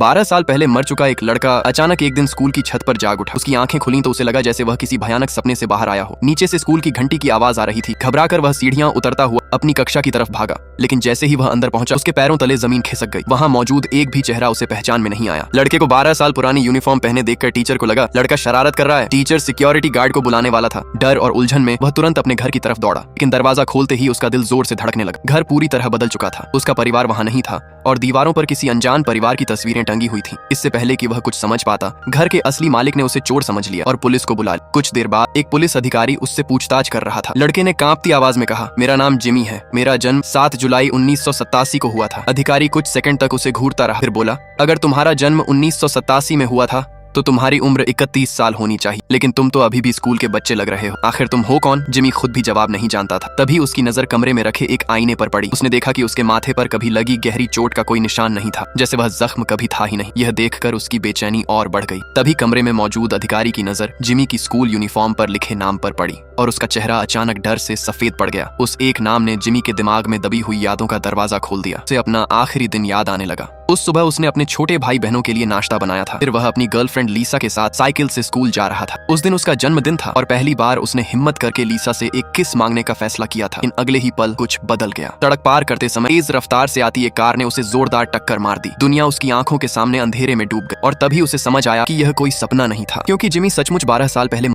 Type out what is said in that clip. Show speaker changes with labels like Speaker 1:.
Speaker 1: 12 साल पहले मर चुका एक लड़का अचानक एक दिन स्कूल की छत पर जाग उठा। उसकी आंखें खुली तो उसे लगा जैसे वह किसी भयानक सपने से बाहर आया हो। नीचे से स्कूल की घंटी की आवाज आ रही थी। घबराकर वह सीढ़ियां उतरता हुआ अपनी कक्षा की तरफ भागा, लेकिन जैसे ही वह अंदर पहुंचा उसके पैरों तले जमीन खिसक गई। वहां मौजूद एक भी चेहरा उसे पहचान में नहीं आया। लड़के को 12 साल पुरानी यूनिफॉर्म पहने देखकर टीचर को लगा लड़का शरारत कर रहा है। टीचर सिक्योरिटी गार्ड को बुलाने वाला था। डर और उलझन में वह तुरंत अपने घर की तरफ दौड़ा, लेकिन दरवाजा खोलते ही उसका दिल जोर से धड़कने लगा। घर पूरी तरह बदल चुका था। उसका परिवार वहां नहीं था और दीवारों पर किसी अनजान परिवार की तस्वीरें टंगी हुई थी। इससे पहले कि वह कुछ समझ पाता, घर के असली मालिक ने उसे चोर समझ लिया और पुलिस को बुला लिया। कुछ देर बाद एक पुलिस अधिकारी उससे पूछताछ कर रहा था। लड़के ने कांपती आवाज में कहा, मेरा नाम जिमी है। मेरा जन्म 7 जुलाई 1987 को हुआ था। अधिकारी कुछ सेकंड तक उसे घूरता रहा, फिर बोला, अगर तुम्हारा जन्म 1987 में हुआ था तो तुम्हारी उम्र 31 साल होनी चाहिए, लेकिन तुम तो अभी भी स्कूल के बच्चे लग रहे हो। आखिर तुम हो कौन? जिमी खुद भी जवाब नहीं जानता था। तभी उसकी नजर कमरे में रखे एक आईने पर पड़ी। उसने देखा कि उसके माथे पर कभी लगी गहरी चोट का कोई निशान नहीं था, जैसे वह जख्म कभी था ही नहीं। यह देखकर उसकी बेचैनी और बढ़ गई। तभी कमरे में मौजूद अधिकारी की नजर जिमी की स्कूल यूनिफॉर्म पर लिखे नाम पर पड़ी और उसका चेहरा अचानक डर से सफेद पड़ गया। उस एक नाम ने जिमी के दिमाग में दबी हुई यादों का दरवाजा खोल दिया। उसे अपना आखिरी दिन याद आने लगा। उस सुबह उसने अपने छोटे भाई बहनों के लिए नाश्ता बनाया था। फिर वह अपनी गर्लफ्रेंड लीसा के साथ साइकिल से स्कूल जा रहा था। उस दिन उसका जन्मदिन था और पहली बार उसने हिम्मत करके लीसा से एक किस मांगने का फैसला किया था। इन अगले ही पल कुछ बदल गया। सड़क पार करते समय तेज रफ्तार से आती एक कार ने उसे जोरदार टक्कर मार दी। दुनिया उसकी आंखों के सामने अंधेरे में डूब गई और तभी उसे समझ आया कि यह कोई सपना नहीं था, क्योंकि जिमी सचमुच 12 साल पहले